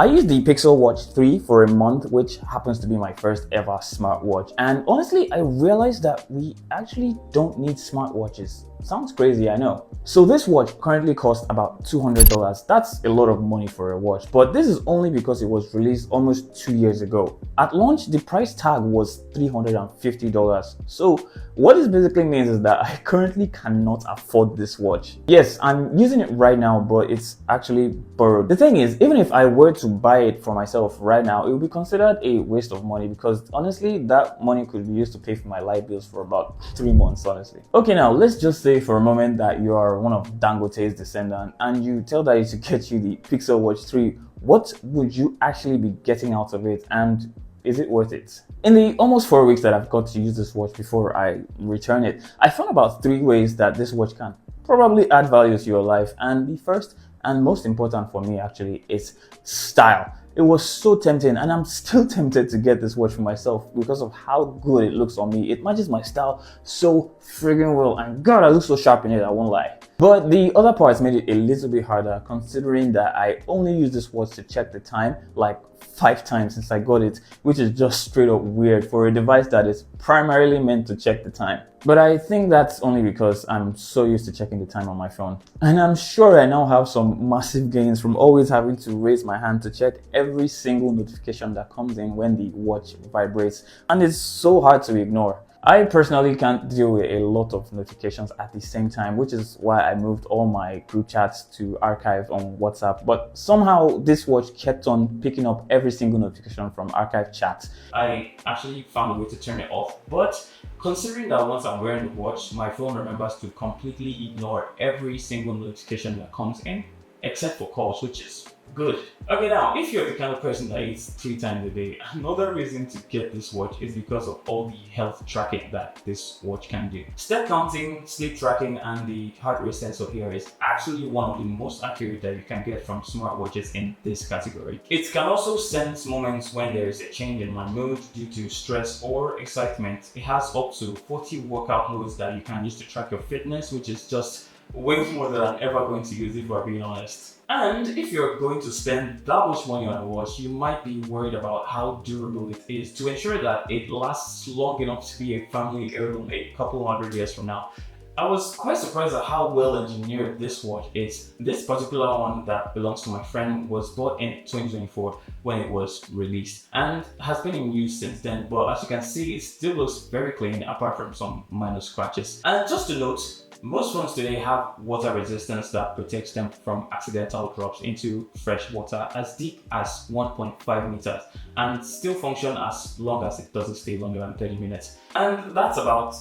I used the Pixel Watch 3 for a month, which happens to be my first ever smartwatch. And honestly, I realized that we actually don't need smartwatches. Sounds crazy, I know. So this watch currently costs about $200. That's a lot of money for a watch, but this is only because it was released almost 2 years ago. At launch, the price tag was $350. So what this basically means is that I currently cannot afford this watch. Yes, I'm using it right now, but it's actually borrowed. The thing is, even if I were to buy it for myself right now, it would be considered a waste of money because honestly, that money could be used to pay for my light bills for about 3 months, honestly. Okay, now let's just say for a moment that you are one of Dangote's descendant and you tell Daddy to get you the Pixel Watch 3. What would you actually be getting out of it, and is it worth it? In the almost 4 weeks that I've got to use this watch before I return it, I found about 3 ways that this watch can probably add value to your life, and the first and most important for me actually is style. It was so tempting, and I'm still tempted to get this watch for myself because of how good it looks on me. It matches my style so friggin' well, and God, I look so sharp in it, I won't lie. But the other parts made it a little bit harder, considering that I only use this watch to check the time like 5 times since I got it, which is just straight up weird for a device that is primarily meant to check the time. But I think that's only because I'm so used to checking the time on my phone. And I'm sure I now have some massive gains from always having to raise my hand to check every single notification that comes in when the watch vibrates, and it's so hard to ignore. I personally can't deal with a lot of notifications at the same time, which is why I moved all my group chats to archive on WhatsApp. But somehow this watch kept on picking up every single notification from archive chats. I actually found a way to turn it off, but considering that once I'm wearing the watch, my phone remembers to completely ignore every single notification that comes in, except for calls, which is good. Okay, now if you're the kind of person that eats 3 times a day, another reason to get this watch is because of all the health tracking that this watch can do. Step counting, sleep tracking, and the heart rate sensor here is actually one of the most accurate that you can get from smartwatches in this category. It can also sense moments when there is a change in my mood due to stress or excitement. It has up to 40 workout modes that you can use to track your fitness, which is just way more than I'm ever going to use if we're being honest. And if you're going to spend that much money on a watch, you might be worried about how durable it is. To ensure that it lasts long enough to be a family heirloom a couple hundred years from now, I was quite surprised at how well engineered this watch is. This particular one that belongs to my friend was bought in 2024 when it was released and has been in use since then, but as you can see, it still looks very clean apart from some minor scratches. And just to note, most phones today have water resistance that protects them from accidental drops into fresh water as deep as 1.5 meters and still function as long as it doesn't stay longer than 30 minutes. And that's about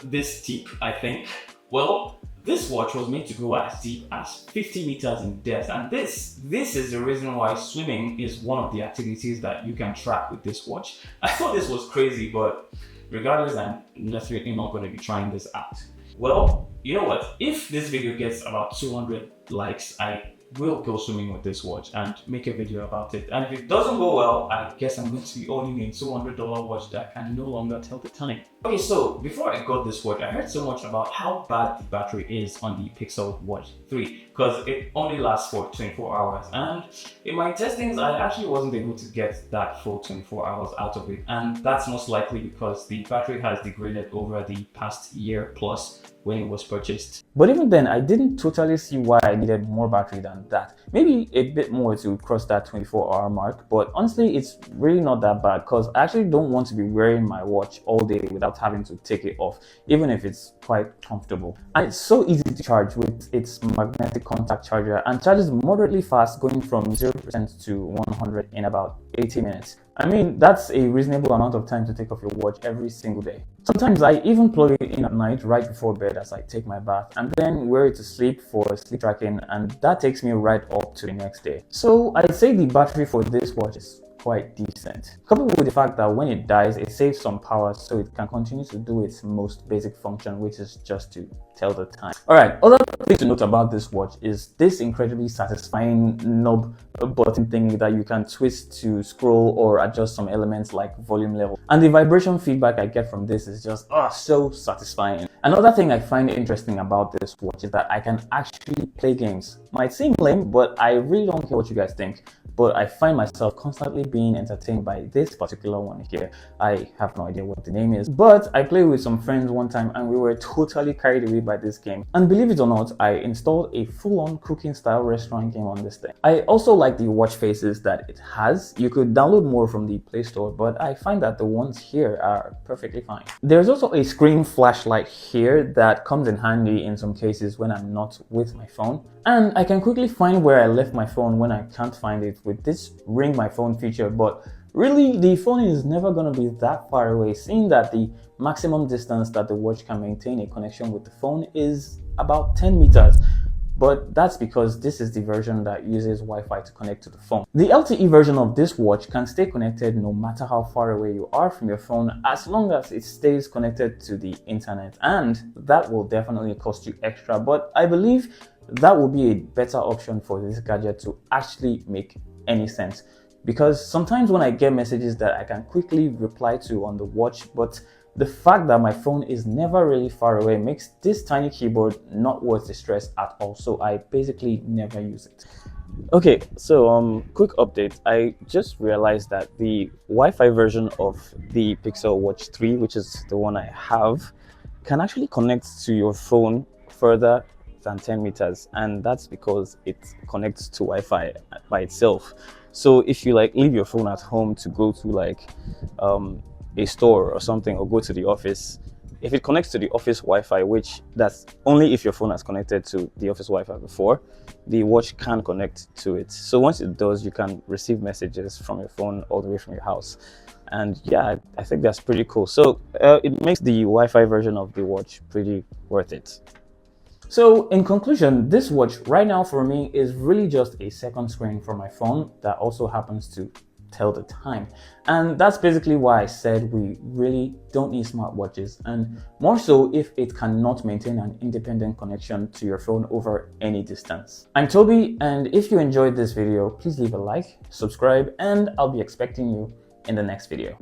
this deep, I think. Well, this watch was made to go as deep as 50 meters in depth, and this is the reason why swimming is one of the activities that you can track with this watch. I thought this was crazy, but regardless, I'm definitely not going to be trying this out. Well, you know what? If this video gets about 200 likes, I will go swimming with this watch and make a video about it. And if it doesn't go well, I guess I'm going to be owning a $200 watch that can no longer tell the time. Okay, so before I got this watch, I heard so much about how bad the battery is on the Pixel Watch 3 because it only lasts for 24 hours. And in my testings, I actually wasn't able to get that full 24 hours out of it. And that's most likely because the battery has degraded over the past year plus when it was purchased. But even then, I didn't totally see why I needed more battery than that. Maybe a bit more to cross that 24-hour mark, but honestly, it's really not that bad because I actually don't want to be wearing my watch all day without having to take it off, even if it's quite comfortable. And it's so easy to charge with its magnetic contact charger and charges moderately fast, going from 0% to 100 in about 80 minutes. I mean, that's a reasonable amount of time to take off your watch every single day. Sometimes I even plug it in at night right before bed as I take my bath and then wear it to sleep for sleep tracking, and that takes me right up to the next day. So I'd say the battery for this watch is quite decent. Coupled with the fact that when it dies, it saves some power so it can continue to do its most basic function, which is just to tell the time. Alright, other thing to note about this watch is this incredibly satisfying knob button thingy that you can twist to scroll or adjust some elements like volume level. And the vibration feedback I get from this is just so satisfying. Another thing I find interesting about this watch is that I can actually play games. Might seem lame, but I really don't care what you guys think. but I find myself constantly being entertained by this particular one here. I have no idea what the name is, but I played with some friends one time and we were totally carried away by this game. And believe it or not, I installed a full-on cooking style restaurant game on this thing. I also like the watch faces that it has. You could download more from the Play Store, but I find that the ones here are perfectly fine. There's also a screen flashlight here that comes in handy in some cases when I'm not with my phone. And I can quickly find where I left my phone when I can't find it with this Ring My Phone feature, but really the phone is never going to be that far away, seeing that the maximum distance that the watch can maintain a connection with the phone is about 10 meters. But that's because this is the version that uses Wi-Fi to connect to the phone. The LTE version of this watch can stay connected no matter how far away you are from your phone, as long as it stays connected to the internet, and that will definitely cost you extra, but I believe that will be a better option for this gadget to actually make any sense. Because sometimes when I get messages that I can quickly reply to on the watch, but the fact that my phone is never really far away makes this tiny keyboard not worth the stress at all, so I basically never use it. Okay, so quick update. I just realized that the Wi-Fi version of the Pixel Watch 3, which is the one I have, can actually connect to your phone further than 10 meters, and that's because it connects to Wi-Fi by itself. So if you leave your phone at home to go to a store or something, or go to the office, if it connects to the office Wi-Fi, which that's only if your phone has connected to the office Wi-Fi before, the watch can connect to it. So once it does, you can receive messages from your phone all the way from your house. And yeah, I think that's pretty cool. So it makes the Wi-Fi version of the watch pretty worth it. So in conclusion, this watch right now for me is really just a second screen for my phone that also happens to tell the time. And that's basically why I said we really don't need smartwatches, and more so if it cannot maintain an independent connection to your phone over any distance. I'm Toby, and if you enjoyed this video, please leave a like, subscribe, and I'll be expecting you in the next video.